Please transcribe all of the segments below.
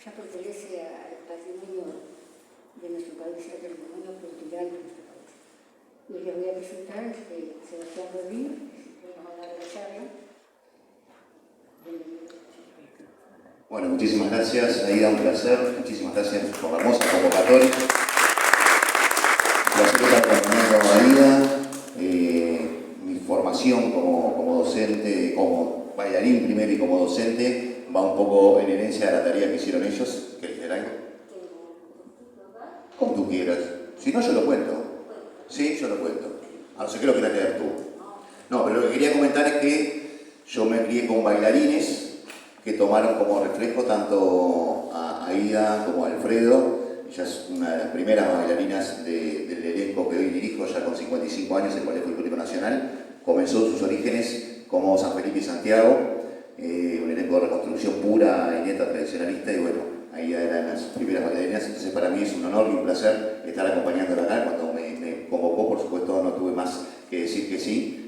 ya pertenece al patrimonio de nuestro país, al patrimonio cultural de nuestro país. Y les voy a presentar Sebastián Rodríguez, que nos va a dar la charla. Bueno, muchísimas gracias, Aida, un placer. Muchísimas gracias por la hermosa convocatoria. Un placer estar acompañando a Aida. Mi formación como docente, como bailarín primero y como docente, va un poco en herencia de la tarea que hicieron ellos. ¿Querés leer algo? Como tú quieras. Si no, yo lo cuento. Sí, yo lo cuento. A no ser que lo quieras leer tú. No, pero lo que quería comentar es que yo me crié con bailarines que tomaron como reflejo tanto a Aida como a Alfredo. Ella es una de las primeras bailarinas del elenco que hoy dirijo, ya con 55 años, el Ballet Folclórico Nacional. Comenzó sus orígenes como San Felipe y Santiago, un elenco de reconstrucción pura y neta tradicionalista, y bueno, Aida era de las primeras bailarinas. Entonces para mí es un honor y un placer estar acompañándola acá. Cuando me convocó, por supuesto, no tuve más que decir que sí.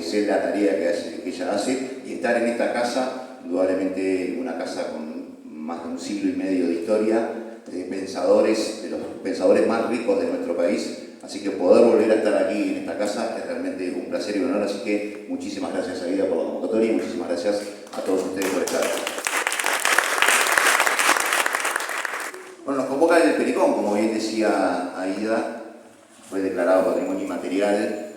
Sé la tarea que ella hace, y estar en esta casa, indudablemente una casa con más de un siglo y medio de historia, de los pensadores más ricos de nuestro país. Así que poder volver a estar aquí en esta casa es realmente un placer y un honor. Así que muchísimas gracias, Aida, por la convocatoria, y muchísimas gracias a todos ustedes por estar aquí. Bueno, nos convoca el Pericón, como bien decía Aida, fue declarado Patrimonio Inmaterial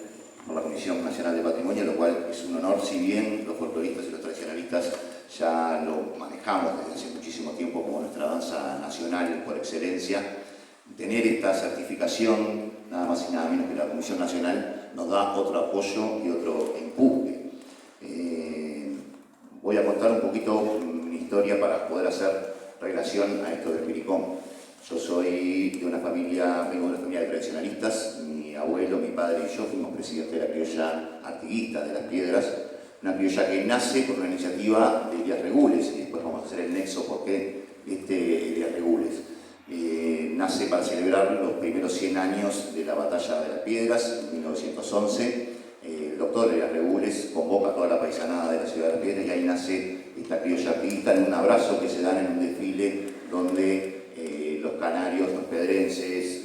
por la Comisión Nacional de Patrimonio, lo cual es un honor, si bien los folcloristas y los tradicionalistas ya lo manejamos desde hace muchísimo tiempo como nuestra danza nacional por excelencia. Tener esta certificación, nada más y nada menos que la Comisión Nacional, nos da otro apoyo y otro empuje. Voy a contar un poquito mi historia para poder hacer relación a esto del Pericón. Yo soy de una familia, vengo de una familia de tradicionalistas. Mi abuelo, mi padre y yo fuimos presidentes de la criolla Artiguista de Las Piedras, una criolla que nace por una iniciativa de Elías Regules, y después vamos a hacer el nexo por qué Elías Regules. Nace para celebrar los primeros 100 años de la batalla de Las Piedras, en 1911. El doctor Elías Regules convoca a toda la paisanada de la ciudad de Las Piedras, y ahí nace esta criolla artiguista, en un abrazo que se dan en un desfile donde los canarios, los pedrenses,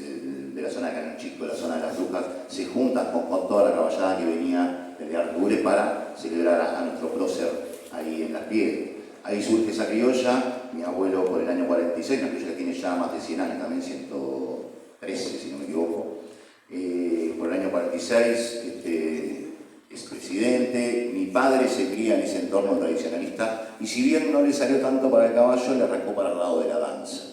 de la zona de Cañón Chico, de la zona de las Brujas, se juntan con toda la caballada que venía de Artigues para celebrar a nuestro prócer ahí en Las Piedras. Ahí surge esa criolla. Mi abuelo, por el año 46, una criolla que tiene ya más de 100 años, también 113, si no me equivoco. Por el año 46 es presidente. Mi padre se cría en ese entorno tradicionalista, y si bien no le salió tanto para el caballo, le arrancó para el lado de la danza.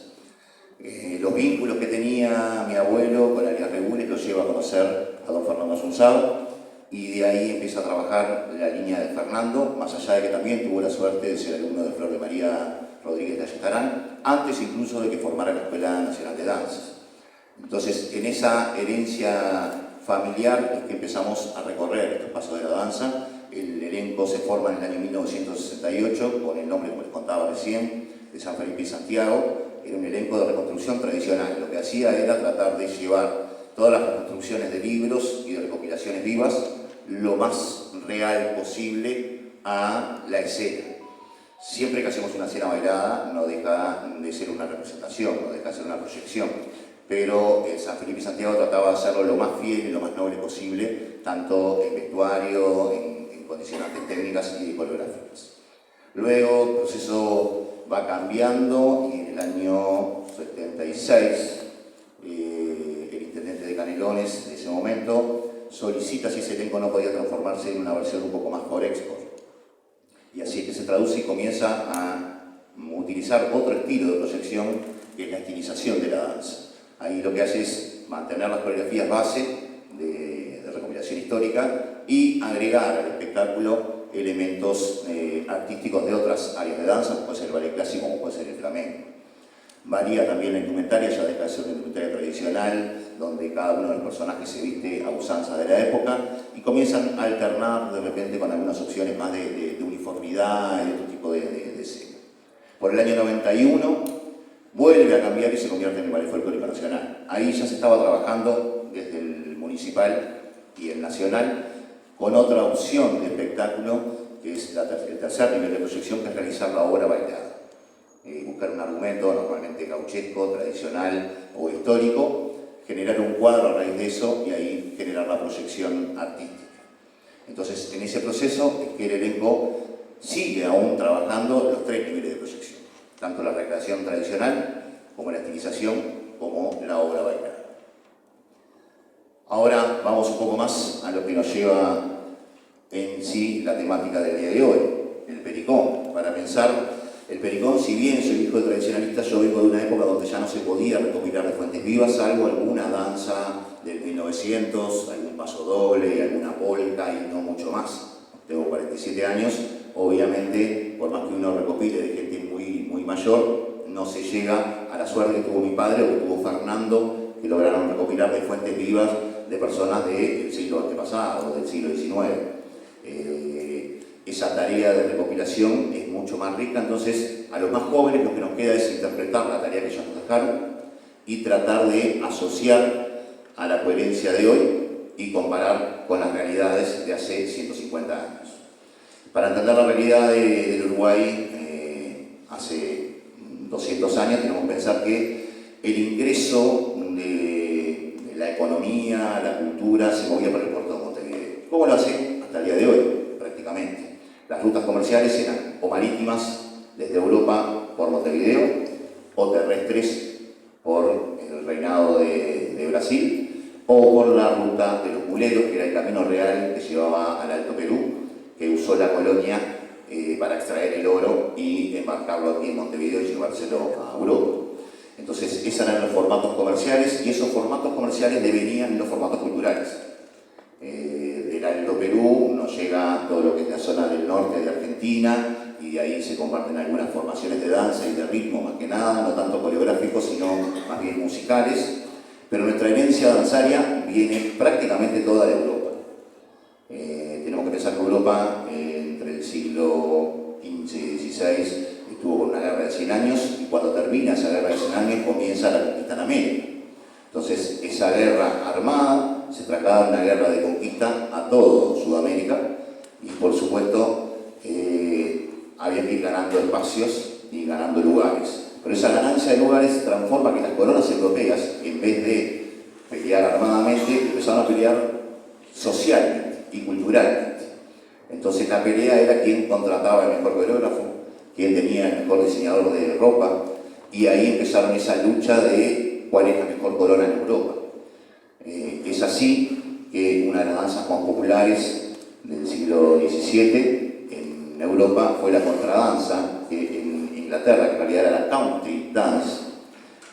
Los vínculos que tenía mi abuelo con Elías Regules lo lleva a conocer a don Fernando Asunzado, y de ahí empieza a trabajar la línea de Fernando, más allá de que también tuvo la suerte de ser alumno de Flor de María Rodríguez de Ayestarán, antes incluso de que formara la Escuela Nacional de Danzas. Entonces, en esa herencia familiar es que empezamos a recorrer estos pasos de la danza. El elenco se forma en el año 1968 con el nombre, como les contaba recién, de San Felipe y Santiago. Era un elenco de reconstrucción tradicional. Lo que hacía era tratar de llevar todas las reconstrucciones de libros y de recopilaciones vivas lo más real posible a la escena. Siempre que hacemos una escena bailada no deja de ser una representación, no deja de ser una proyección, pero San Felipe y Santiago trataba de hacerlo lo más fiel y lo más noble posible, tanto en vestuario, en condicionantes técnicas y coreográficas. Luego el proceso va cambiando, y en el año 76 el intendente de Canelones de ese momento solicita si ese elenco no podía transformarse en una versión un poco más por export. Y así es que se traduce y comienza a utilizar otro estilo de proyección, que es la estilización de la danza. Ahí lo que hace es mantener las coreografías base de recopilación histórica y agregar al espectáculo elementos artísticos de otras áreas de danza, como puede ser el ballet clásico, como puede ser el flamenco. Varía también la indumentaria, ya deja de ser una indumentaria tradicional, donde cada uno de los personajes se viste a usanza de la época, y comienzan a alternar de repente con algunas opciones más de uniformidad y otro tipo de escena. Por el año 91 vuelve a cambiar y se convierte en el Ballet Folclórico Nacional. Ahí ya se estaba trabajando desde el municipal y el nacional con otra opción de espectáculo, que es el tercer nivel de proyección, que es realizar la obra bailada. buscar un argumento, normalmente gauchesco, tradicional o histórico, generar un cuadro a raíz de eso y ahí generar la proyección artística. Entonces, en ese proceso es que el elenco sigue aún trabajando los 3 niveles de proyección, tanto la recreación tradicional, como la estilización, como la obra bailada. Ahora vamos un poco más a lo que nos lleva en sí la temática del día de hoy, el pericón. Para pensar, el pericón, si bien soy hijo de tradicionalista, yo vengo de una época donde ya no se podía recopilar de fuentes vivas, salvo alguna danza del 1900, algún paso doble, alguna polka y no mucho más. Tengo 47 años, obviamente, por más que uno recopile de gente muy mayor, no se llega a la suerte que tuvo mi padre o que tuvo Fernando, que lograron recopilar de fuentes vivas de personas del siglo antepasado, del siglo XIX. Esa tarea de recopilación es mucho más rica, entonces a los más jóvenes lo que nos queda es interpretar la tarea que ellos nos dejaron y tratar de asociar a la coherencia de hoy y comparar con las realidades de hace 150 años. Para entender la realidad del Uruguay hace 200 años tenemos que pensar que el ingreso de la economía, la cultura, se movía por el puerto de Montevideo. ¿Cómo lo hace hasta el día de hoy? Prácticamente. Las rutas comerciales eran o marítimas desde Europa por Montevideo o terrestres por el reinado de Brasil o por la ruta de los muleros, que era el camino real que llevaba al Alto Perú, que usó la colonia para extraer el oro y embarcarlo aquí en Montevideo y llevárselo a Europa. Entonces, esos eran los formatos comerciales y esos formatos comerciales devenían en los formatos culturales. Del Alto Perú nos llega todo lo que es la zona del norte de Argentina y de ahí se comparten algunas formaciones de danza y de ritmo, más que nada, no tanto coreográficos, sino más bien musicales. Pero nuestra herencia danzaria viene prácticamente toda de Europa. Tenemos que pensar que Europa, entre el siglo XV y XVI, estuvo con una guerra de 100 años y cuando termina esa guerra de 100 años comienza la conquista en América. Entonces, esa guerra armada se trataba de una guerra de conquista a todo Sudamérica y, por supuesto, había que ir ganando espacios y ganando lugares. Pero esa ganancia de lugares transforma que las coronas europeas, en vez de pelear armadamente, empezaron a pelear socialmente y culturalmente. Entonces la pelea era quién contrataba el mejor coreógrafo, quién tenía el mejor diseñador de ropa, y ahí empezaron esa lucha de cuál es la mejor corona en Europa. Es así que una de las danzas más populares del siglo XVII en Europa fue la contradanza, que en Inglaterra, que en realidad era la country dance,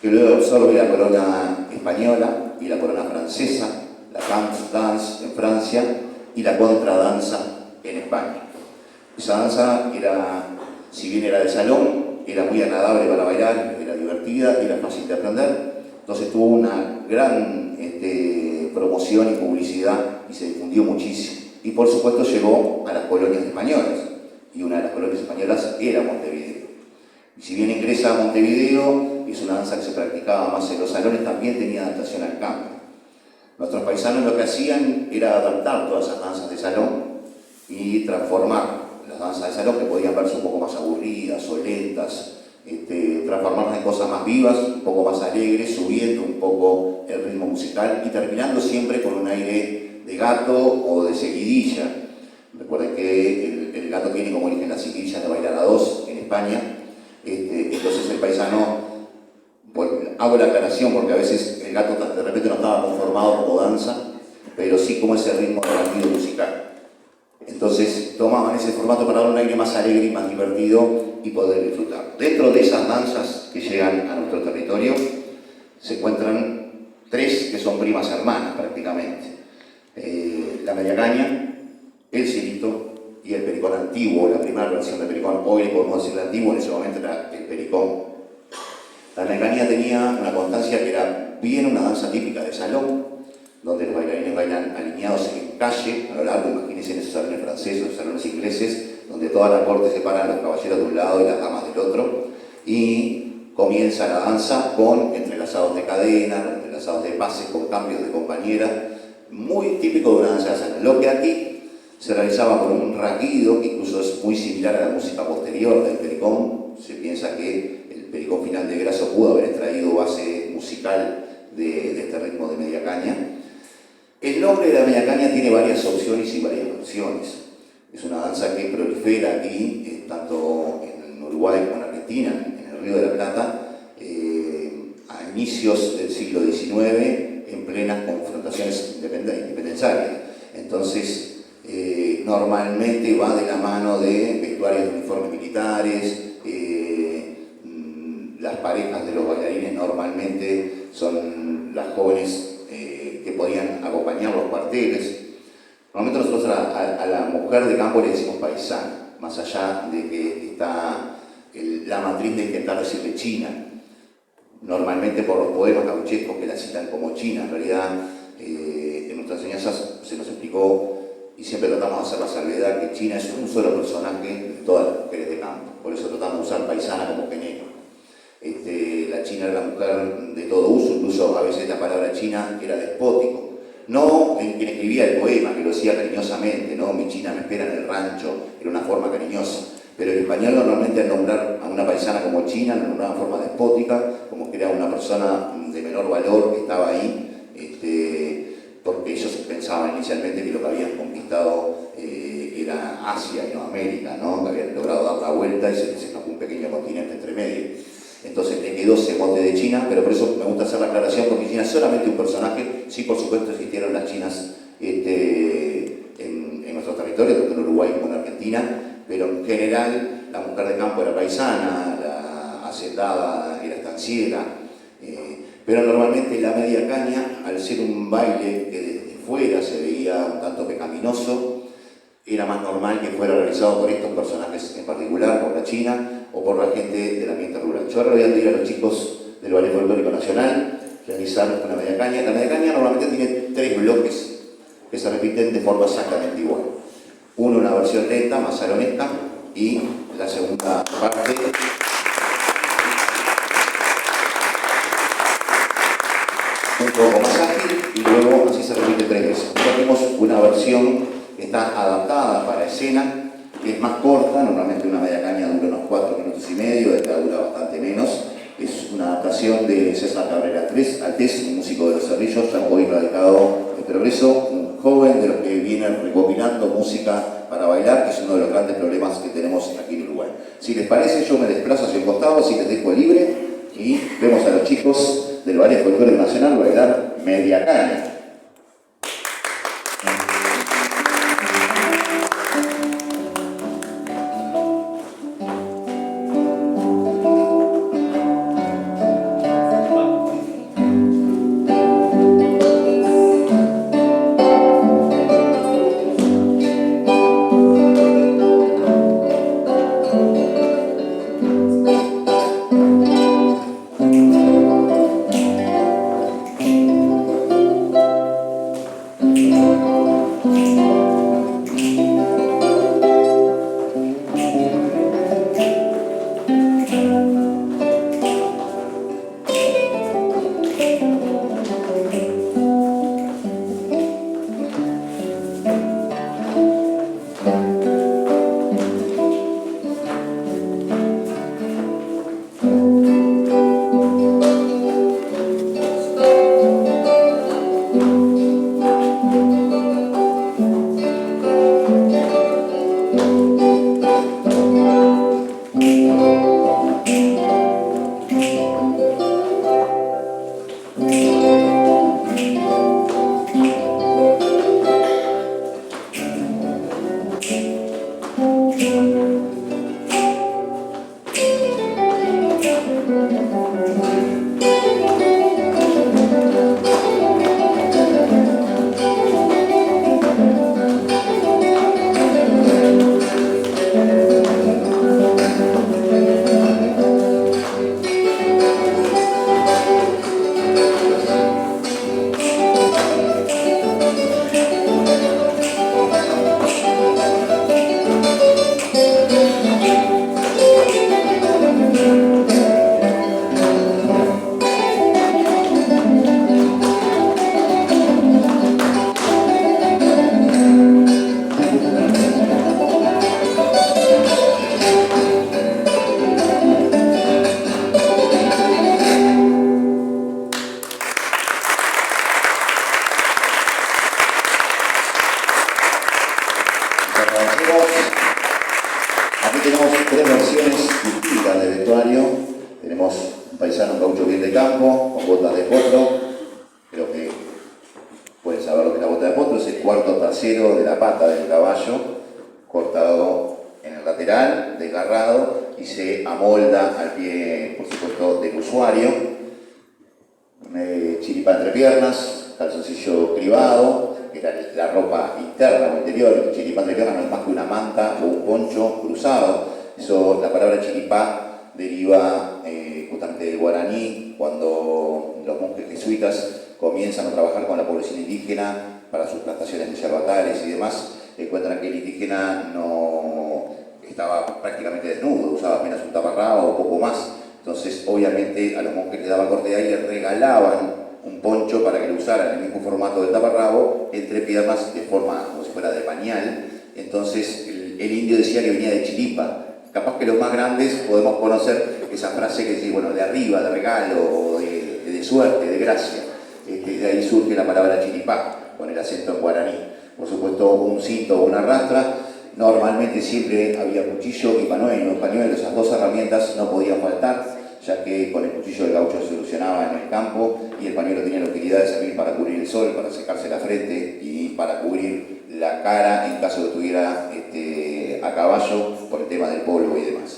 que luego absorbe la corona española y la corona francesa, la country dance en Francia y la contradanza en España. Esa danza era, si bien era de salón, era muy agradable para bailar, era divertida y era fácil de aprender. Entonces tuvo una gran promoción y publicidad y se difundió muchísimo. Y por supuesto llegó a las colonias españolas, y una de las colonias españolas era Montevideo. Y si bien ingresa a Montevideo, es una danza que se practicaba más en los salones, también tenía adaptación al campo. Nuestros paisanos lo que hacían era adaptar todas esas danzas de salón y transformar las danzas de salón, que podían verse un poco más aburridas o lentas, transformarlas en cosas más vivas, un poco más alegres, subiendo un poco el ritmo musical y terminando siempre con un aire de gato o de seguidilla. Recuerden que el gato tiene como origen la seguidilla de bailar a dos en España. Entonces el paisano, hago la aclaración porque a veces el gato de repente no estaba conformado como danza, pero sí como ese ritmo relativo musical. Entonces tomaban ese formato para dar un aire más alegre y más divertido y poder disfrutar. Dentro de esas danzas que llegan a nuestro territorio se encuentran tres que son primas hermanas prácticamente. La media caña, el cielito y el pericón antiguo, la primera versión del pericón. Hoy podemos decir el antiguo, en ese momento era el pericón. La media caña tenía una constancia que era bien una danza típica de salón, donde los bailarines bailan alineados en calle, a lo largo, imagínense en esos salones franceses, esos salones ingleses, donde toda la corte se paran los caballeros de un lado y las damas del otro, y comienza la danza con entrelazados de cadena, entrelazados de pases, con cambios de compañera, muy típico de una danza de salón. Lo que aquí se realizaba con un raquido, que incluso es muy similar a la música posterior del pericón, se piensa que el pericón final de Grasso pudo haber extraído base musical de este ritmo de media caña. El nombre de la media caña tiene varias opciones y varias versiones. Es una danza que prolifera aquí, tanto en Uruguay como en Argentina, en el Río de la Plata, a inicios del siglo XIX, en plenas confrontaciones independenciarias. Entonces, normalmente va de la mano de vestuarios de uniformes militares. Las parejas de los bailarines normalmente son las jóvenes que podían acompañar los cuarteles. Normalmente nosotros a la mujer de campo le decimos paisana, más allá de que está la matriz de intentar decirle china, normalmente por los poemas gauchescos que la citan como china. En realidad, en nuestras enseñanzas se nos explicó, y siempre tratamos de hacer la salvedad, que China es un solo personaje de todas las mujeres de campo, por eso tratamos de usar paisana como genérico. La china era la mujer de todo uso, incluso a veces la palabra china era despótico. No en quien escribía el poema, que lo decía cariñosamente, ¿no? Mi china me espera en el rancho, era una forma cariñosa. Pero el español normalmente al nombrar a una paisana como china, lo nombraba de forma despótica, como que era una persona de menor valor que estaba ahí, porque ellos pensaban inicialmente que lo que habían conquistado era Asia y no América, ¿no? Que habían logrado dar la vuelta y se les escapó un pequeño continente entre medio. Entonces le quedó ese mote de China, pero por eso me gusta hacer la aclaración, porque China es solamente un personaje. Sí, por supuesto, existieron las chinas en nuestro territorio, tanto en Uruguay como en Argentina, pero en general la mujer de campo era paisana, la hacendada era estanciera, pero normalmente la media caña, al ser un baile que desde fuera se veía un tanto pecaminoso, era más normal que fuera realizado por estos personajes en particular, por la china o por la gente del ambiente rural. Yo ahora voy a pedir a los chicos del Ballet Folclórico Nacional realizar una media caña. La media caña normalmente tiene 3 bloques que se repiten de forma exactamente igual. Uno, una versión lenta, más salonesca, y la segunda parte un poco más ágil, y luego así se repite 3 veces. Tenemos una versión que está adaptada para escena, que es más corta. Normalmente una media caña dura unos 4 minutos y medio, esta dura bastante menos. Es una adaptación de César Cabrera Altés, un músico de Los Cerrillos, ya hoy radicado en Progreso, un joven de los que viene recopilando música para bailar, que es uno de los grandes problemas que tenemos aquí en Uruguay. Si les parece, yo me desplazo hacia el costado, así les dejo libre, y vemos a los chicos del Ballet Folclórico Nacional bailar media caña. agradecemos. Aquí tenemos tres versiones distintas del vestuario. Tenemos un paisano, un gaucho bien de campo, con botas de potro. Creo que pueden saber lo que es la bota de potro. Es el cuarto trasero de la pata del caballo, cortado en el lateral, desgarrado, y se amolda al pie, por supuesto, del usuario. Chiripá entre piernas, calzoncillo cribado, que era la ropa interna o interior. El chiripá entre piernas no es más que una manta o un poncho cruzado. Eso, la palabra chiripá deriva justamente del guaraní, cuando los monjes jesuitas comienzan a trabajar con la población indígena para sus plantaciones de yerbatales y demás. Encuentran que el indígena no estaba prácticamente desnudo, usaba apenas un taparrabo o poco más. Entonces, obviamente, a los monjes les daban corte de aire, les regalaban un poncho para que lo usaran en el mismo formato del taparrabo, entre piernas, de forma como si fuera de pañal. Entonces, el indio decía que venía de Chiripa. Capaz que los más grandes podemos conocer esa frase que dice, bueno, de arriba, de regalo, de suerte, de gracia. De ahí surge la palabra chiripá, con el acento en guaraní. Por supuesto, un cinto o una rastra. Normalmente siempre había cuchillo y pañuelo. Esas dos herramientas no podían faltar, ya que con el cuchillo el gaucho se solucionaba en el campo y el pañuelo tenía la utilidad de servir para cubrir el sol, para secarse la frente y para cubrir la cara en caso de que estuviera a caballo por el tema del polvo y demás.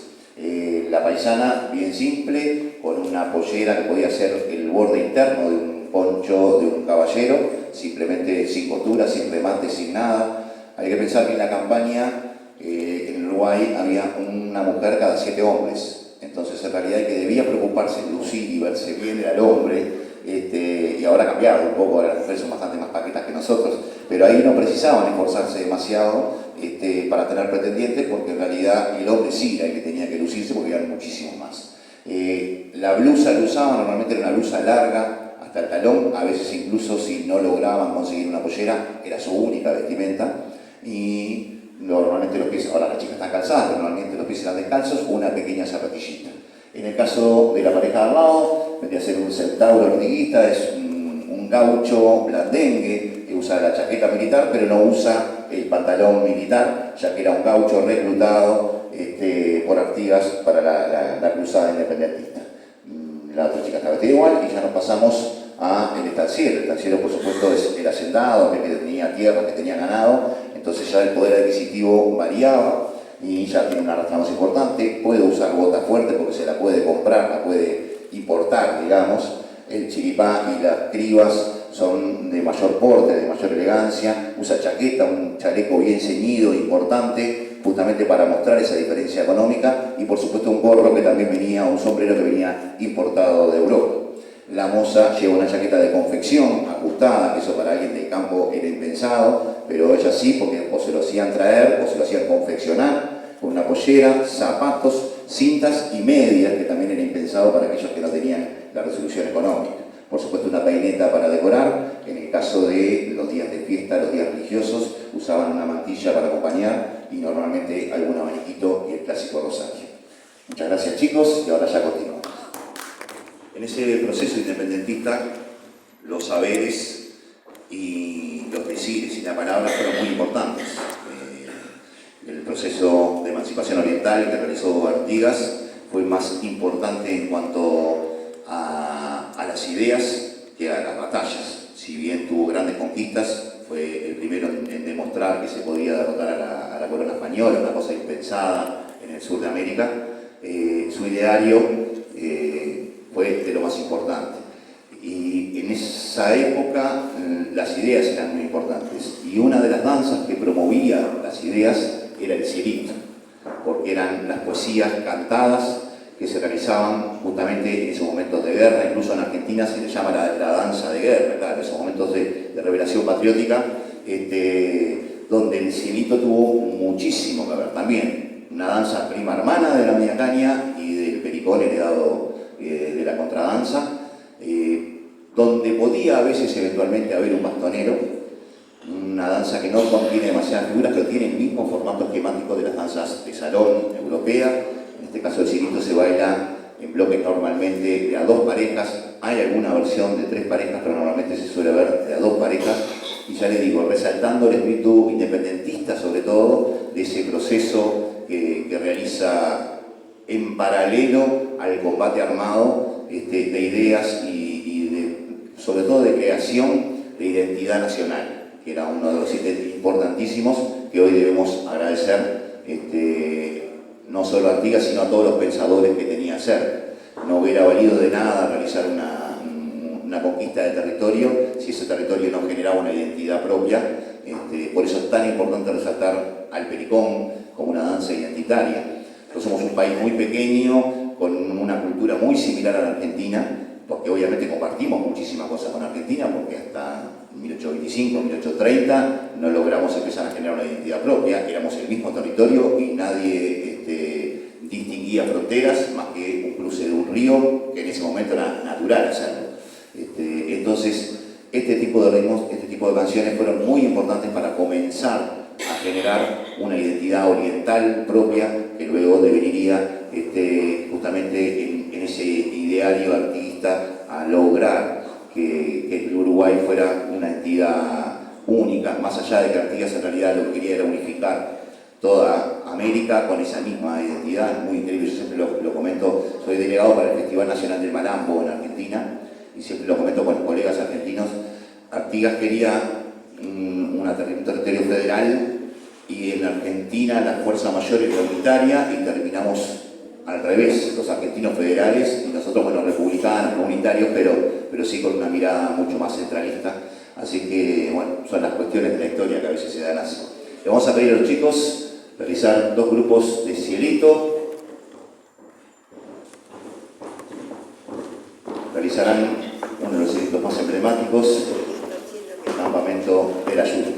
La paisana, bien simple, con una pollera que podía ser el borde interno de un poncho de un caballero, simplemente sin costura, sin remate, sin nada. Hay que pensar que en la campaña en Uruguay había una mujer cada 7 hombres. Entonces, en realidad, el que debía preocuparse en lucir y verse bien era el hombre. Y ahora ha cambiado un poco, ahora las mujeres son bastante más paquetas que nosotros. Pero ahí no precisaban esforzarse demasiado para tener pretendientes, porque en realidad el hombre sí era el que tenía que lucirse, porque eran muchísimos más. La blusa que usaban normalmente era una blusa larga, hasta el talón, a veces incluso si no lograban conseguir una pollera, era su única vestimenta. Y normalmente los pies, ahora las chicas están calzadas, pero normalmente los pies eran descalzos o una pequeña zapatillita. En el caso de la pareja de al lado, vendría a ser un centauro ortiguista, es un gaucho blandengue que usa la chaqueta militar, pero no usa el pantalón militar, ya que era un gaucho reclutado por Artigas para la cruzada independentista. La otra chica está vestida igual y ya nos pasamos al estanciero. El estanciero, por supuesto, es el hacendado, el que tenía tierras, que tenía ganado. Entonces ya el poder adquisitivo variaba y ya tiene una rastra más importante. Puede usar botas fuertes porque se la puede comprar, la puede importar, digamos. El chiripá y las cribas son de mayor porte, de mayor elegancia. Usa chaqueta, un chaleco bien ceñido, importante, justamente para mostrar esa diferencia económica. Y por supuesto un gorro que también venía, un sombrero que venía importado de Europa. La moza lleva una chaqueta de confección, ajustada, que eso para alguien del campo era impensado, pero ella sí, porque o se lo hacían traer o se lo hacían confeccionar, con una pollera, zapatos, cintas y medias, que también era impensado para aquellos que no tenían la resolución económica. Por supuesto una peineta para decorar, en el caso de los días de fiesta, los días religiosos, usaban una mantilla para acompañar y normalmente algún abaniquito y el clásico rosario. Muchas gracias chicos y ahora ya continuamos. En ese proceso independentista, los saberes y los decires y la palabra fueron muy importantes. El proceso de emancipación oriental que realizó Artigas fue más importante en cuanto a las ideas que a las batallas. Si bien tuvo grandes conquistas, fue el primero en demostrar que se podía derrotar a la corona española, una cosa impensada en el sur de América. Su ideario fue de lo más importante. Y en esa época las ideas eran muy importantes. Y una de las danzas que promovía las ideas era el cielito, porque eran las poesías cantadas que se realizaban justamente en esos momentos de guerra. Incluso en Argentina se le llama la danza de guerra, claro, esos momentos de revelación patriótica, donde el cielito tuvo muchísimo que ver también. Una danza prima hermana de la media caña y del pericón heredado de la contradanza, donde podía a veces eventualmente haber un bastonero, una danza que no contiene demasiadas figuras, pero tiene el mismo formato esquemático de las danzas de salón europea. En este caso el cielito se baila en bloques normalmente de a 2 parejas, hay alguna versión de 3 parejas, pero normalmente se suele ver de a 2 parejas, y ya les digo, resaltando el espíritu independentista sobre todo ese proceso que realiza en paralelo al combate armado de ideas y sobre todo de creación de identidad nacional, que era uno de los ítems importantísimos que hoy debemos agradecer no solo a Artigas, sino a todos los pensadores que tenía Ser. No hubiera valido de nada realizar una conquista de territorio si ese territorio no generaba una identidad propia. Por eso es tan importante resaltar al pericón como una danza identitaria. Nosotros somos un país muy pequeño, con una cultura muy similar a la Argentina, porque obviamente compartimos muchísimas cosas con Argentina, porque hasta 1825, 1830 no logramos empezar a generar una identidad propia, éramos el mismo territorio y nadie distinguía fronteras más que un cruce de un río, que en ese momento era natural hacerlo. Entonces, este tipo de ritmos, este tipo de canciones fueron muy importantes para comenzar a generar una identidad oriental propia que luego deveniría justamente en ese ideario artiguista a lograr que el Uruguay fuera una entidad única, más allá de que Artigas en realidad lo que quería era unificar toda América con esa misma identidad, muy increíble. Yo siempre lo comento, soy delegado para el Festival Nacional del Malambo en Argentina y siempre lo comento con colegas argentinos. Artigas quería un territorio federal y en Argentina la fuerza mayor era unitaria y terminamos al revés, los argentinos federales y nosotros, bueno, republicanos, comunitarios, pero sí con una mirada mucho más centralista. Así que, bueno, son las cuestiones de la historia que a veces se dan así. Le vamos a pedir a los chicos realizar 2 grupos de Cielito. Realizarán uno de los cielitos más emblemáticos, el campamento de la lluvia.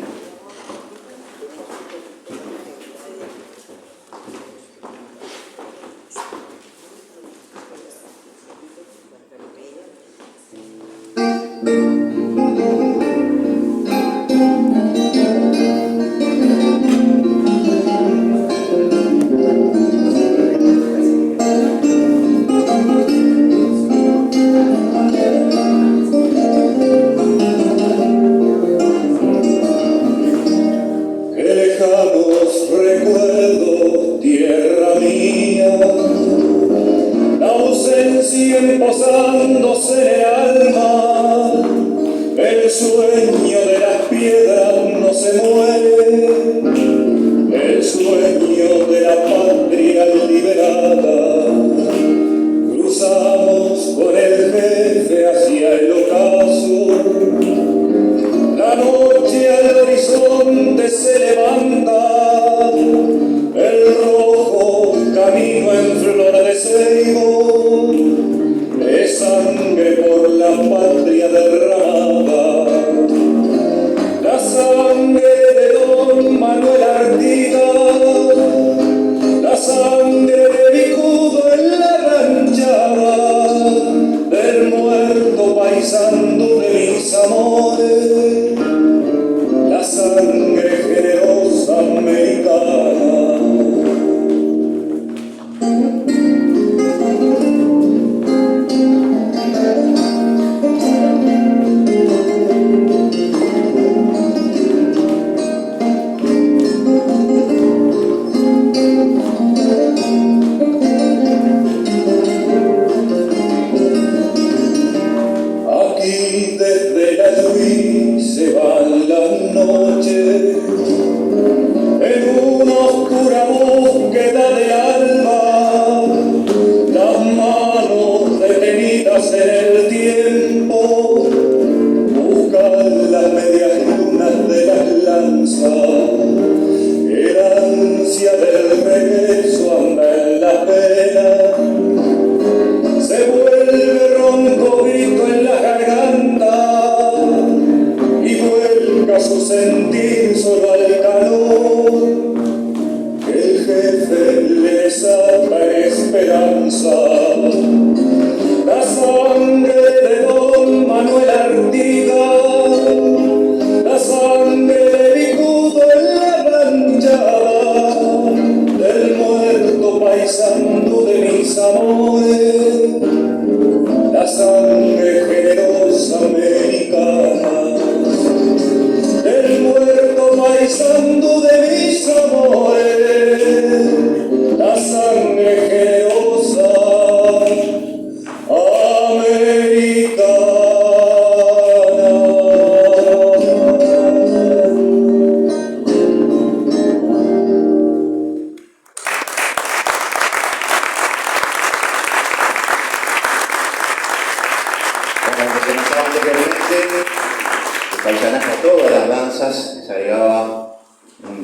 La sangre de Vicudo en la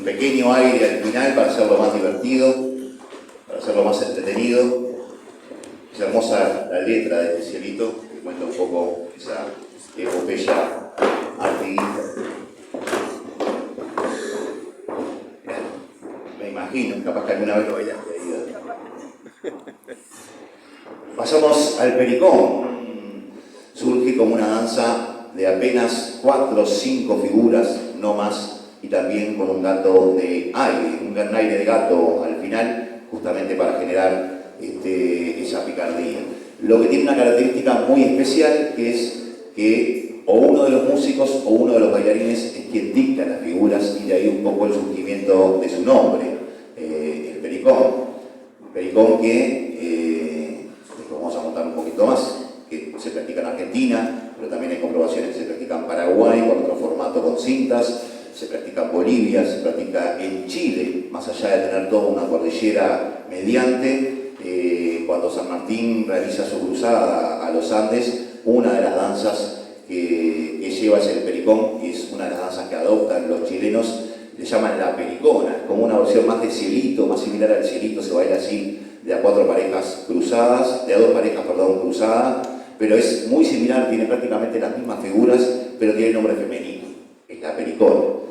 pequeño aire al final para hacerlo más divertido, para hacerlo más entretenido. Es hermosa la letra de este cielito, que cuenta un poco esa epopeya artiguista. Me imagino, capaz que alguna vez lo bailaste ahí. Pasamos al pericón. Surge como una danza de apenas 4 o 5 figuras, no más, y también con un gato de aire, un aire de gato al final, justamente para generar esa picardía. Lo que tiene una característica muy especial, que es que o uno de los músicos o uno de los bailarines es quien dicta las figuras, y de ahí un poco el surgimiento de su nombre, el pericón. Pericón que, después vamos a contar un poquito más, que se practica en Argentina, pero también hay comprobaciones que se practica en Paraguay con otro formato con cintas, se practica en Bolivia, se practica en Chile, más allá de tener toda una cordillera mediante. Cuando San Martín realiza su cruzada a los Andes, una de las danzas que lleva es el pericón, y es una de las danzas que adoptan los chilenos, le llaman la pericona, como una versión más de cielito, más similar al cielito, se baila así, de a 4 parejas cruzadas, de a 2 parejas, perdón, cruzadas, pero es muy similar, tiene prácticamente las mismas figuras, pero tiene nombre femenino, es la pericona.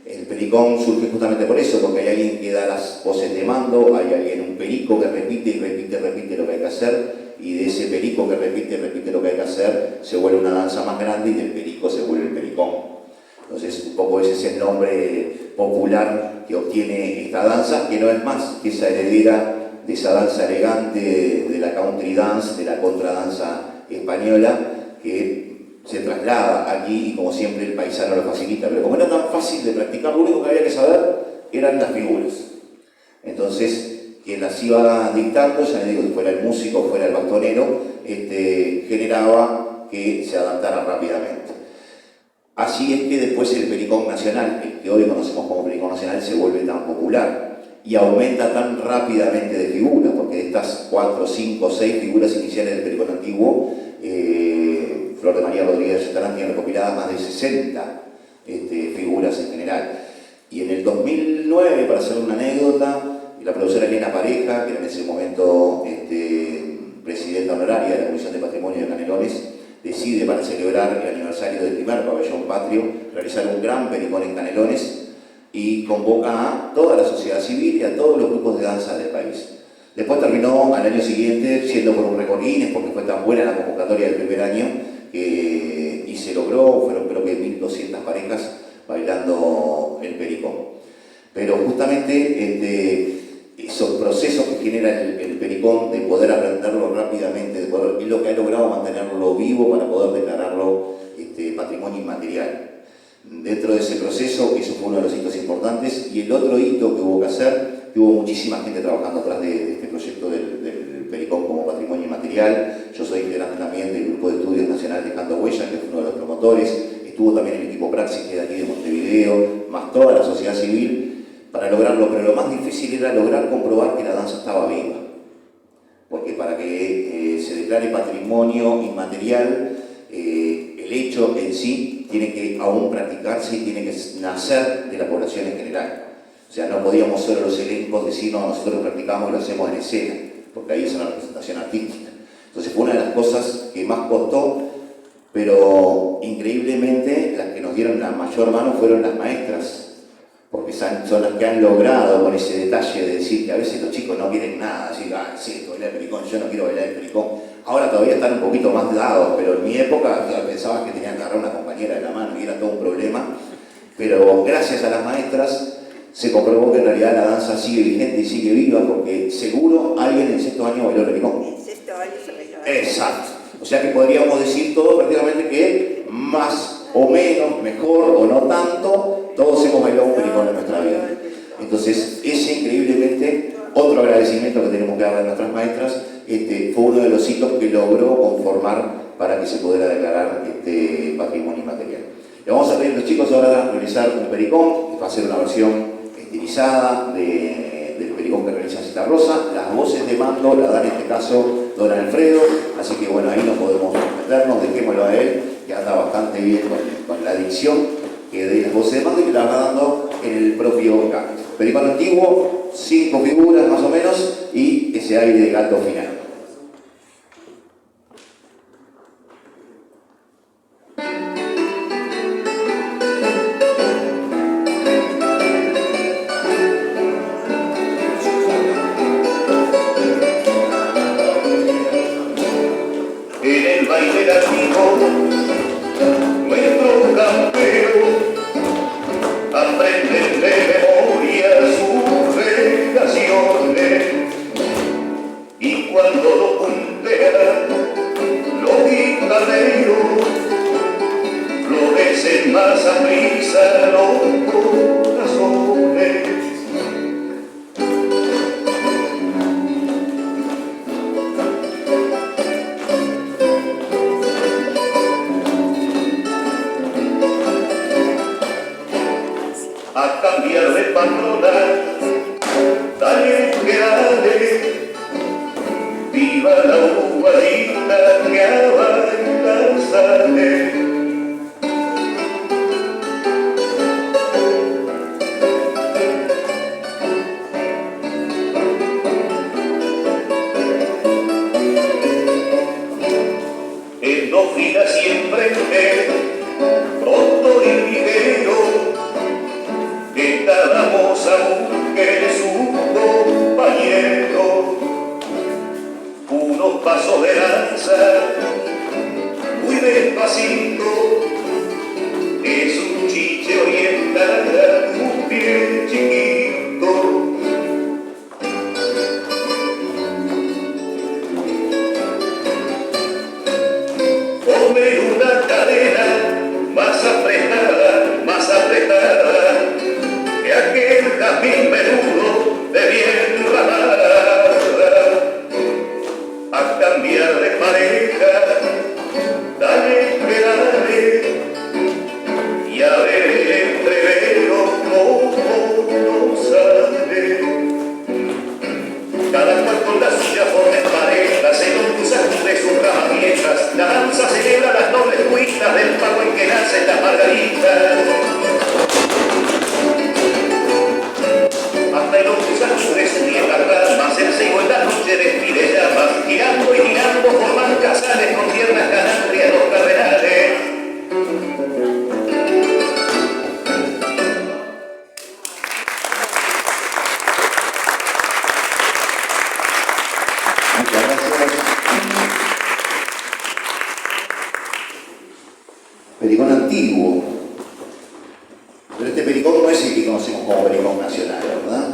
El pericón surge justamente por eso, porque hay alguien que da las voces de mando, hay alguien, un perico que repite y repite, repite lo que hay que hacer, y de ese perico que repite, repite lo que hay que hacer, se vuelve una danza más grande y del perico se vuelve el pericón. Entonces, un poco ese es el nombre popular que obtiene esta danza, que no es más que esa heredera de esa danza elegante, de la country dance, de la contradanza española, que se traslada aquí y como siempre el paisano lo facilita. Pero como era tan fácil de practicar, lo único que había que saber eran las figuras. Entonces, quien las iba dictando, ya digo, fuera el músico, fuera el bastonero, generaba que se adaptara rápidamente. Así es que después el pericón nacional, el que hoy conocemos como pericón nacional, se vuelve tan popular y aumenta tan rápidamente de figuras, porque de estas 4, 5, 6 figuras iniciales del pericón antiguo, Flor de María Rodríguez de Yetarán tiene recopiladas más de 60 figuras en general. Y en el 2009, para hacer una anécdota, la profesora Elena Pareja, que era en ese momento presidenta honoraria de la Comisión de Patrimonio de Canelones, decide, para celebrar el aniversario del primer pabellón patrio, realizar un gran pericón en Canelones y convoca a toda la sociedad civil y a todos los grupos de danza del país. Después terminó al año siguiente siendo por un récord Guinness, porque fue tan buena la convocatoria del primer año, y se logró, fueron creo que 1.200 parejas bailando el pericón. Pero justamente esos procesos que genera el pericón de poder aprenderlo rápidamente, es lo que ha logrado mantenerlo vivo para poder declararlo patrimonio inmaterial. Dentro de ese proceso, eso fue uno de los hitos importantes, y el otro hito que hubo que hacer, que hubo muchísima gente trabajando atrás de este proyecto del pericón como patrimonio inmaterial. Yo soy integrante también del Grupo de Estudios Nacional Dejando Huella, que es uno de los promotores. Estuvo también el equipo Praxis, que es de aquí de Montevideo, más toda la sociedad civil, para lograrlo. Pero lo más difícil era lograr comprobar que la danza estaba viva. Porque para que se declare patrimonio inmaterial, el hecho en sí tiene que aún practicarse y tiene que nacer de la población en general. O sea, no podíamos solo los elencos decir, no, nosotros lo practicamos y lo hacemos en escena, porque ahí es una representación artística. Entonces fue una de las cosas que más costó, pero increíblemente las que nos dieron la mayor mano fueron las maestras, porque son las que han logrado con ese detalle de decir que a veces los chicos no quieren nada, decir, sí, bailar el pericón, yo no quiero bailar el pericón. Ahora todavía están un poquito más dados, pero en mi época pensabas que tenían que agarrar una compañera de la mano y era todo un problema. Pero gracias a las maestras se comprobó que en realidad la danza sigue vigente y sigue viva, porque seguro alguien en sexto año bailó el pericón. En sexto año se bailó. Exacto. O sea que podríamos decir todo prácticamente que más o menos, mejor o no tanto, todos hemos bailado un pericón en nuestra vida. Entonces, ese increíblemente, otro agradecimiento que tenemos que darle a nuestras maestras, fue uno de los hitos que logró conformar para que se pudiera declarar patrimonio inmaterial. Le vamos a pedir a los chicos ahora a realizar un pericón, que va a ser una versión estilizada del pericón que realiza Cita Rosa. Las voces de mando la da en este caso don Alfredo, así que bueno, ahí no podemos meternos, dejémoslo a él, que anda bastante bien con la dicción que de las voces de mando y que la va dando en el propio canto. Pericón antiguo, 5 figuras más o menos, y ese aire de gato final. En el baile latino, nuestro campero aprende de memoria sus relaciones, y cuando lo puntea, los guitarreros florecen más a prisa los corazones. A cambiar de patrona, dale que dale, viva la uruguayita que a bailar sale. En 2 filas siempre pronto y ligero, que cada moza busque su compañero. Unos pasos de danza, muy despacito, es un chiche oriental, un pie chiquito. Ponme una cadena más apretada, que aquel jazmín menudo de bien ramada. A cambiar de pareja, dale que dale, y a ver el entrevero cómo nos sale. Cada cual con la suya forma parejas, en un cruzar de sus ramas viejas, la danza celebra las nobles cuitas del pago en que nacen las margaritas. Hasta el cruzar de sus viejas ramas, el ceibo en la noche despide llamas, girando y girando forman casales con tiernas canarias los cardenales. Muchas gracias. Pericón antiguo. Pero este pericón no es el que conocemos como pericón nacional, ¿verdad?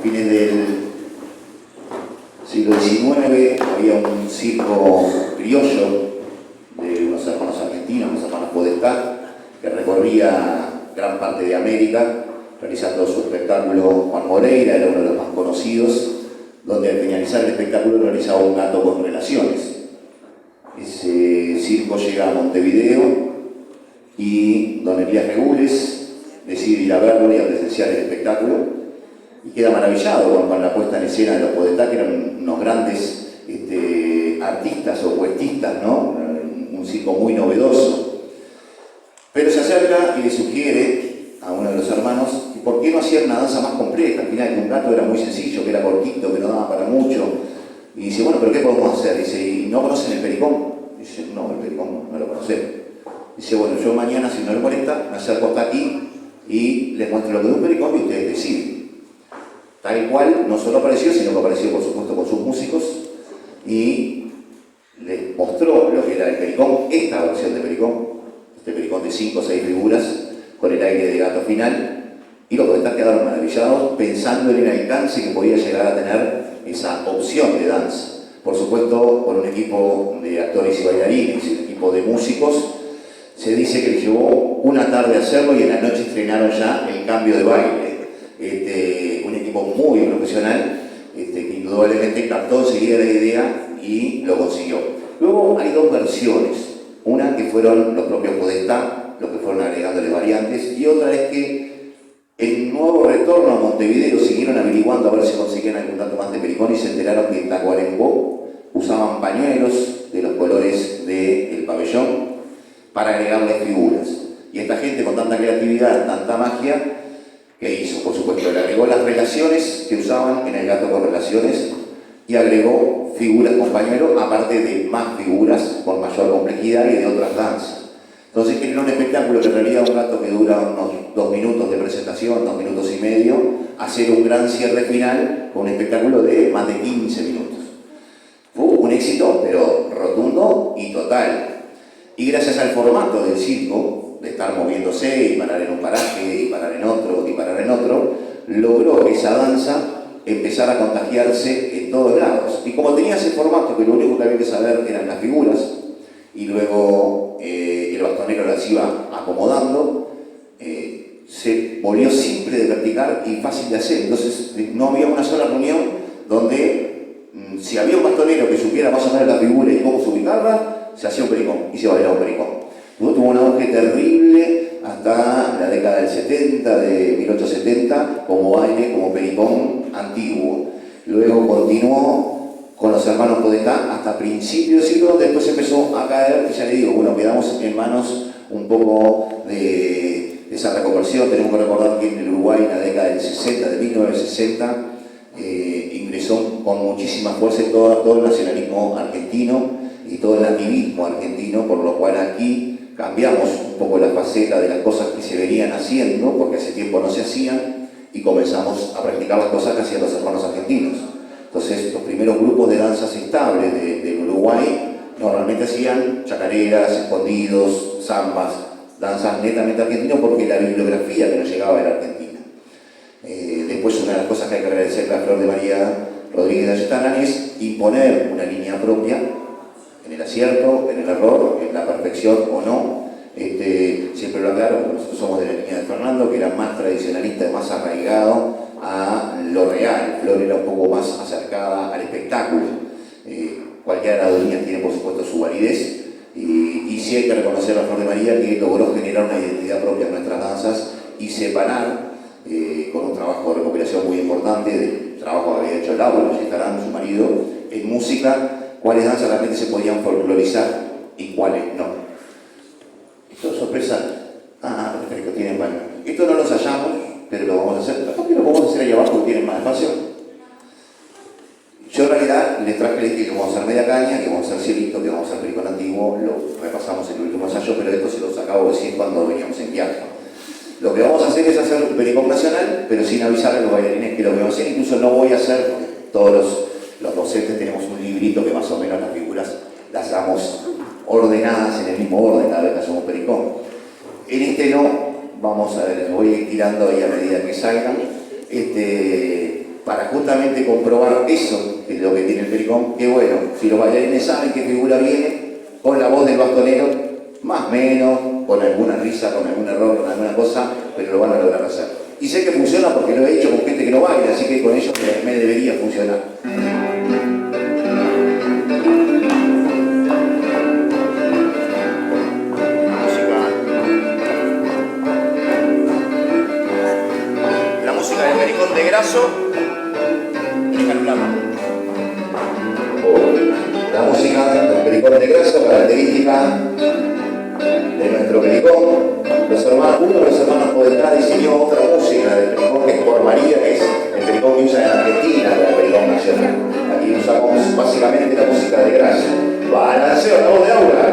Fines del siglo XIX había un circo criollo de unos hermanos argentinos, unos hermanos Podestá, que recorría gran parte de América, realizando su espectáculo. Juan Moreira era uno de los más conocidos, donde al finalizar el espectáculo realizaba un gato con relaciones. Ese circo llega a Montevideo y don Elías Regules decide ir a verlo y a presenciar el espectáculo, y queda maravillado con la puesta en escena de los Podestá, que eran unos grandes artistas o puestistas, ¿no? Un circo muy novedoso. Pero se acerca y le sugiere a uno de los hermanos que por qué no hacían una danza más compleja. Al final, que un gato era muy sencillo, que era cortito, que no daba para mucho. Y dice, bueno, pero ¿qué podemos hacer? Dice, ¿y no conocen el pericón? Dice, no, el pericón no lo conocen. Dice, bueno, yo mañana, si no les molesta, me acerco hasta aquí y les muestro lo que es un pericón y ustedes deciden. Tal cual, no solo apareció, sino que apareció, por supuesto, con sus músicos y les mostró lo que era el pericón, esta versión de pericón, este pericón de 5 o 6 figuras, con el aire de gato final, y los Podestá quedaron maravillados pensando en el alcance que podía llegar a tener esa opción de danza. Por supuesto, con un equipo de actores y bailarines y un equipo de músicos. Se dice que les llevó una tarde hacerlo y en la noche estrenaron ya el cambio de baile. Un equipo muy profesional, que indudablemente captó enseguida la idea y lo consiguió. Luego hay 2 versiones, una que fueron los propios Podestá, los que fueron agregándole variantes, y otra es que en nuevo retorno a Montevideo siguieron averiguando a ver si conseguían algún dato más de pericón y se enteraron que en Tacuarembó usaban pañuelos de los colores del pabellón para agregarle figuras. Y esta gente con tanta creatividad, tanta magia, ¿qué hizo? Por supuesto, le agregó las relaciones que usaban en el gato con relaciones y agregó figuras con pañuelo, aparte de más figuras con mayor complejidad y de otras danzas. Entonces genera un espectáculo que en realidad un gato que dura unos 2 minutos de presentación, 2 minutos y medio, hacer un gran cierre final con un espectáculo de más de 15 minutos. Fue un éxito, pero rotundo y total. Y gracias al formato del circo, de estar moviéndose y parar en un paraje, y parar en otro, y parar en otro, logró que esa danza empezara a contagiarse en todos lados. Y como tenía ese formato, que lo único que había que saber eran las figuras, y luego el bastonero las iba acomodando, se volvió simple de practicar y fácil de hacer. Entonces no había una sola reunión donde si había un bastonero que supiera más o menos la figura y cómo ubicarla, se hacía un pericón y se bailaba un pericón. Luego tuvo un auge terrible hasta la década del 70, de 1870, como baile, como pericón antiguo. Luego continuó con los hermanos Podestá hasta principios del siglo, después empezó a caer, ya le digo, bueno, quedamos en manos un poco de esa reconversión. Tenemos que recordar que en el Uruguay, en la década del 60, de 1960, ingresó con muchísima fuerza todo el nacionalismo argentino y todo el nativismo argentino, por lo cual aquí cambiamos un poco la faceta de las cosas que se venían haciendo, porque hace tiempo no se hacían, y comenzamos a practicar las cosas que hacían los hermanos argentinos. Entonces, los primeros grupos de danzas estables del Uruguay normalmente hacían chacareras, escondidos, zambas, danzas netamente argentinas, porque la bibliografía que nos llegaba era argentina. Después, una de las cosas que hay que agradecerle a Flor de María Rodríguez de Ayestarán es imponer una línea propia en el acierto, en el error, en la perfección o no. Siempre lo aclaro, porque nosotros somos de la línea de Fernando, que era más tradicionalista y más arraigado a lo real. Flor era un poco más acercada al espectáculo. Cualquiera de las dos líneas tiene, por supuesto, su validez, y sí hay que reconocer a Flor de María, que logró generar una identidad propia en nuestras danzas y separar, con un trabajo de recopilación muy importante, del trabajo que había hecho Laura Ayestarán, su marido, en música, cuáles danzas realmente se podían folclorizar y cuáles no. Esto es sorpresa. Ah, perfecto, tienen baño. Esto no lo ensayamos, pero lo vamos a hacer. ¿Por qué lo podemos hacer ahí abajo, que tienen más espacio? Yo en realidad les traje el que vamos a hacer media caña, que vamos a hacer cielito, que vamos a hacer pericón antiguo, lo repasamos en el último ensayo, pero esto se los acabo de decir cuando veníamos en viaje. Lo que vamos a hacer es hacer un pericón nacional, pero sin avisar a los bailarines que lo vamos a hacer. Incluso no voy a hacer, porque todos los docentes tenemos un librito que más o menos las figuras las damos ordenadas en el mismo orden cada vez que hacemos pericón. En este no, vamos a ver, les voy a ir tirando ahí a medida que salgan, para justamente comprobar eso, que es lo que tiene el pericón, que bueno, si los bailarines saben qué figura viene, con la voz del bastonero, más o menos, con alguna risa, con algún error, con alguna cosa, pero lo van a lograr hacer. Y sé que funciona porque lo he hecho con gente que no baila, así que con ellos me debería funcionar. La música del pericón de Grasso. La música del pericón de Grasso, característica de nuestro pericón. Uno de los hermanos Podestá diseñó otra música del pericón, que es por María, que es el pericón que usa en Argentina, el pericón nacional. Aquí usamos básicamente la música de Grasso. Balanceo, la voz de Aura.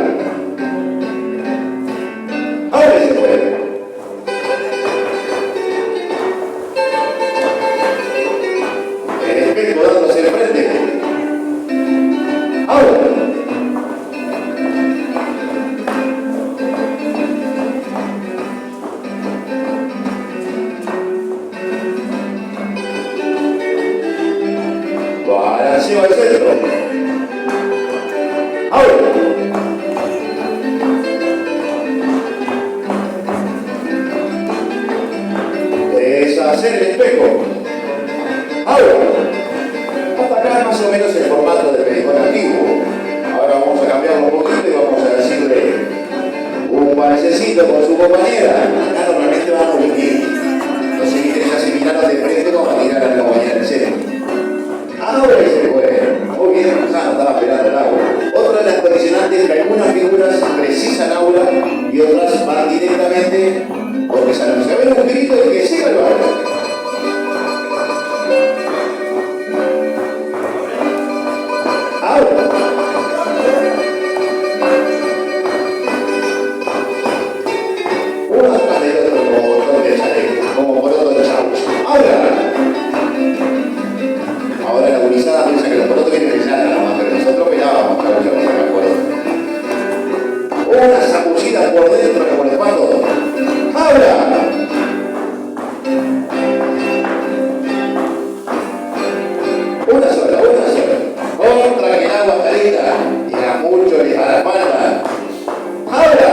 Ahora se puede. El espejo dándose de frente. Ahora. Balanceo al centro. Ahora. Deshacer el espejo. Ahora. Hasta acá más o menos el formato del pericón antiguo. Ahora vamos a cambiarlo un poquito y vamos a decirle un balsecito con su compañera. Acá normalmente vamos a ir. Los seguidores ya se miraron de frente como a tirar a la compañera en serio. Ahora se puede. Muy bien, estaba esperando el agua. Otra de las condicionantes es que algunas figuras precisan aura y otras van directamente Una sola. Contra que el agua calita y a muchos les da la espalda. Ahora.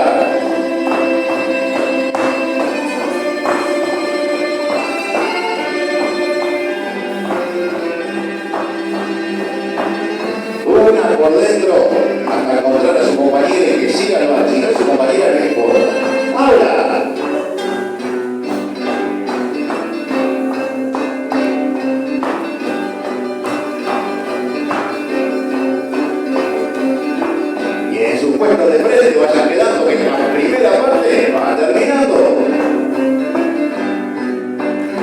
Una por dentro hasta encontrar a su compañera y que siga el bar. Si no es su compañera, no importa. ¡Habla! Y en sus puestos de frente vayan quedando que la primera parte va terminando.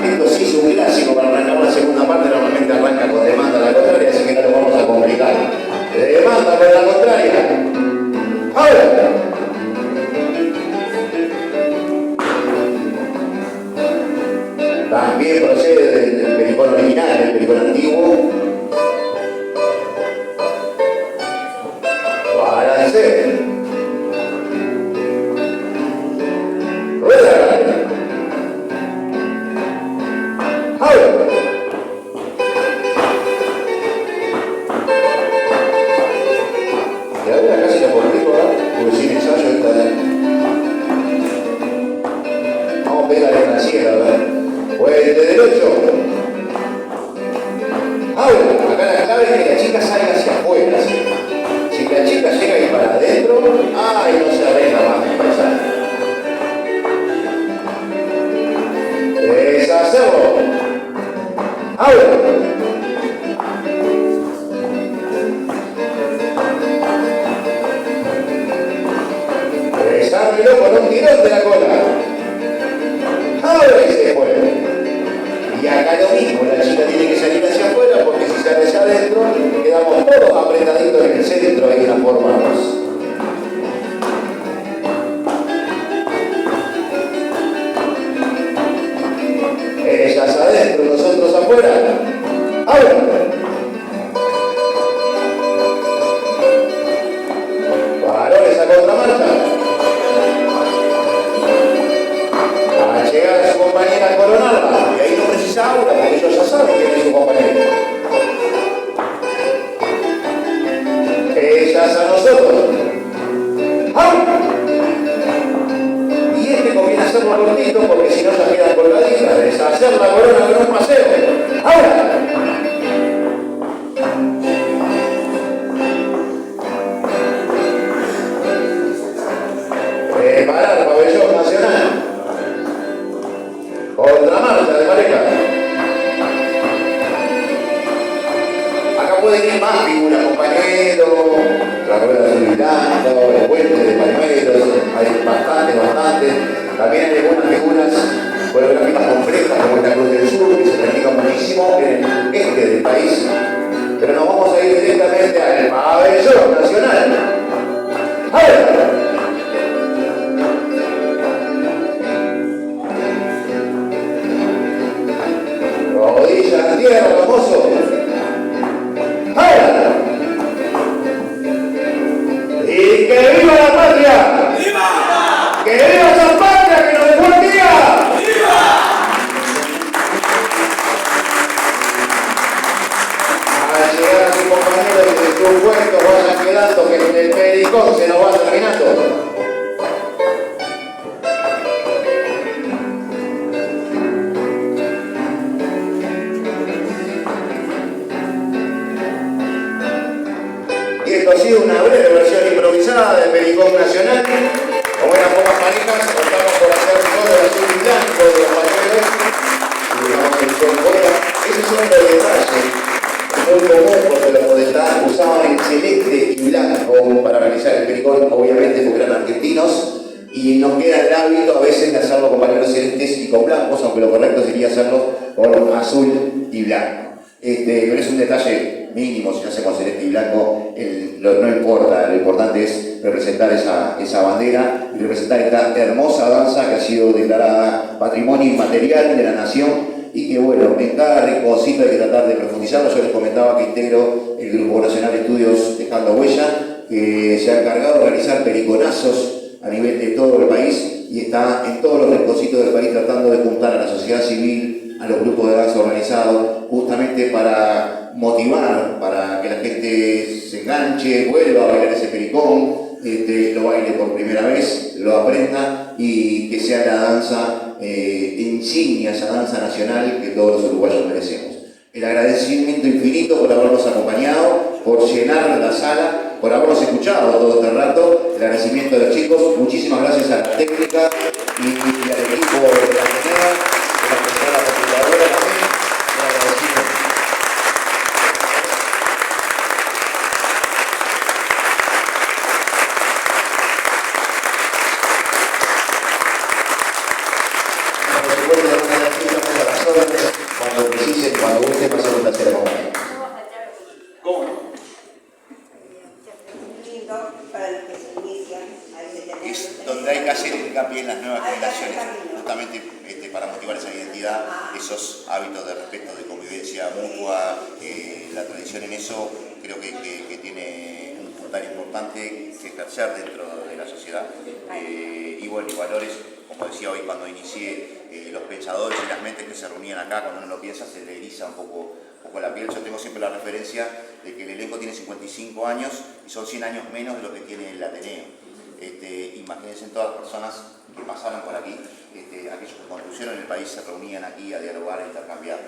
Esto sí es un clásico para arrancar la segunda parte, normalmente arranca con demanda a la contraria, así que no lo vamos a complicar. Demanda con la contraria. ¡Ahora! También procede del pericón original, del pericón antiguo. Balance. Rueda. ¡Ahora! Y ahora casi la política, porque sin ensayo está. Vamos a pegarle en la sierra, ¿verdad? Puente del 8. Ahora, acá la clave es que la chica salga hacia afuera. ¿Sí? Si la chica llega ahí para adentro, ¡ay! No se arregla más el paisaje. Deshacerlo. Ahora. Desármelo con un tirón de la cola. Ahora y se fue. Y acá lo mismo, la chica tiene que salir hacia afuera porque si sale hacia adentro, quedamos todos apretaditos en el centro, hay una forma más. Ellas adentro, nosotros afuera. Ahora. Varones a contramarcha. A llegar a su compañera a coronarla. Y ahí no precisa aura, porque ellos ya saben quién es su compañero. Ellas a nosotros. ¡Ahora! Y este conviene hacerlo cortito porque si no ya quedan colgaditas. Deshacer la corona con un paseo. ¡Ahora! Preparar pabellón nacional. Contramarcha de pareja. Acá pueden ir más figuras, compañeros, la rueda de blanco, el puente de pañuelos, hay bastante. También hay algunas figuras coreográficas complejas como esta Cruz del Sur, que se practica muchísimo en el este del país. Pero nos vamos a ir directamente al pabellón nacional. ¡Ahora! Rodillas en tierra, famoso. ¡Ahora! ¡Y que viva la patria! ¡Viva! ¡Que viva esa patria que nos dejó el día! ¡Viva! Al llegar a sus compañeros y de sus puestos vayan quedando que el pericón se nos va terminando. Y esto ha sido una breve versión improvisada del Pericón Nacional. Como eran pocas parejas, optamos por hacer todo el azul y blanco de los pañuelos. Y dejamos el sol fuera. Ese es un detalle muy común porque los modestas usaban el celeste y blanco para realizar el Pericón, obviamente porque eran argentinos. Y nos queda el hábito a veces de hacerlo con pañuelos celestes y con blancos, aunque lo correcto sería hacerlo con azul y blanco. Pero es un detalle mínimo, si no hacemos celeste y blanco, no importa, lo importante es representar esa bandera y representar esta hermosa danza que ha sido declarada Patrimonio Inmaterial de la Nación y que bueno, en cada rinconcito hay que tratar de profundizarlo. Yo les comentaba que integro el Grupo Nacional de Estudios Dejando Huella, que se ha encargado de realizar periconazos a nivel de todo el país y está en todos los rinconcitos del país tratando de juntar a la sociedad civil, a los grupos de danza organizados, justamente para motivar, para que la gente se enganche, vuelva a bailar ese pericón, lo baile por primera vez, lo aprenda y que sea la danza insignia, esa danza nacional que todos los uruguayos merecemos. El agradecimiento infinito por habernos acompañado, por llenar la sala, por habernos escuchado todo este rato. El agradecimiento a los chicos, muchísimas gracias a la técnica y al equipo de la Atenea, de la persona computadora también, el agradecimiento. Por supuesto, una las órdenes, cuando precisen, cuando gusten, pasar un placer acompañado. ¿Cómo no? Lindo para los que se inician, hay que tener... Es donde hay que hacer hincapié en las nuevas Hay que hacer generaciones, camino. justamente para motivar esa identidad, esos hábitos de respeto, de convivencia mutua, la tradición en eso creo que tiene un puntal importante que ejercer dentro de la sociedad. Y bueno, y valores, como decía hoy cuando inicié, los pensadores y las mentes que se reunían acá, cuando uno lo piensa se le eriza un poco la piel. Yo tengo siempre la referencia de que el elenco tiene 55 años y son 100 años menos de lo que tiene el Ateneo. Imagínense todas las personas que pasaron por aquí, aquellos que construyeron el país se reunían aquí a dialogar, a intercambiar.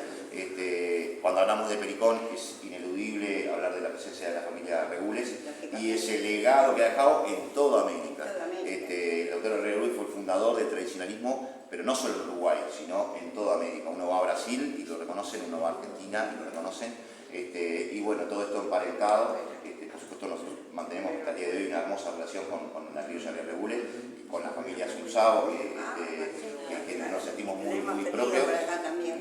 Cuando hablamos de Pericón es ineludible hablar de la presencia de la familia Regules y ese legado que ha dejado en toda América. El doctor Regules fue el fundador del tradicionalismo, pero no solo en Uruguay, sino en toda América. Uno va a Brasil y lo reconocen, uno va a Argentina y lo reconocen. Y bueno, todo esto emparentado. Por supuesto, nosotros mantenemos hasta el día de hoy una hermosa relación con la criolla de Regules y con la familia Sunsao, que nos sentimos muy propios.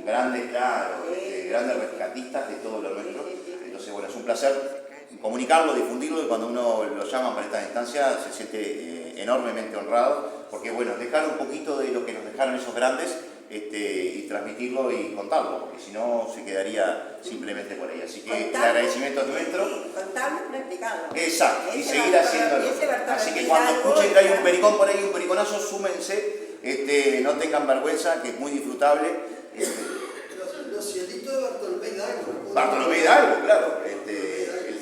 Grandes, claro, grandes rescatistas de todo lo nuestro. Entonces, bueno, es un placer comunicarlo, difundirlo, y cuando uno lo llama para esta instancia se siente enormemente honrado, porque bueno, dejar un poquito de lo que nos dejaron esos grandes y transmitirlo y contarlo, porque si no se quedaría simplemente por ahí. Así que el agradecimiento es nuestro. Contarlo, no explicarlo. Exacto, y seguir haciéndolo. Así que cuando escuchen que hay un pericón por ahí, un periconazo, súmense, no tengan vergüenza, que es muy disfrutable. Los cielitos de Bartolomé Hidalgo. Bartolomé Hidalgo, claro,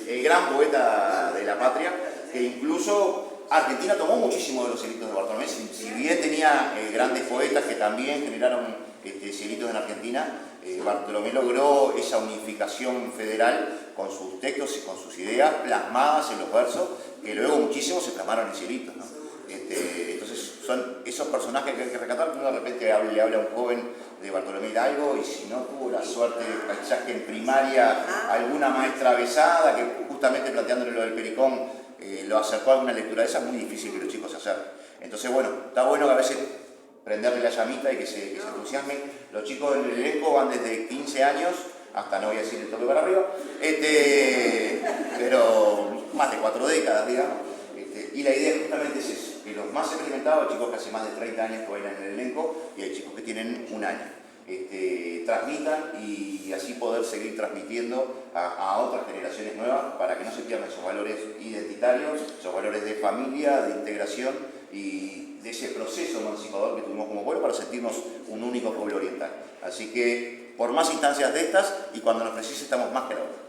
el gran poeta de la patria, que incluso Argentina tomó muchísimo de los cielitos de Bartolomé, si bien tenía grandes poetas que también generaron cielitos en Argentina, Bartolomé logró esa unificación federal con sus textos y con sus ideas plasmadas en los versos, que luego muchísimos se plasmaron en cielitos, ¿no? Entonces son esos personajes que hay que rescatar. Uno de repente le habla a un joven de Bartolomé Hidalgo y si no tuvo la suerte, quizás que en primaria alguna maestra besada que justamente planteándole lo del pericón lo acercó a alguna lectura de esa, es muy difícil que los chicos se acerquen. Entonces bueno, está bueno que a veces prenderle la llamita y que se entusiasmen. Los chicos del elenco van desde 15 años hasta, no voy a decir el toque para arriba, pero más de 4 décadas, digamos. Y la idea justamente es eso, que los más experimentados, chicos que hace más de 30 años que bailan en el elenco, y hay chicos que tienen un año, transmitan y así poder seguir transmitiendo a otras generaciones nuevas para que no se pierdan esos valores identitarios, esos valores de familia, de integración y de ese proceso emancipador que tuvimos como pueblo para sentirnos un único pueblo oriental. Así que por más instancias de estas y cuando nos precise estamos más que la otra.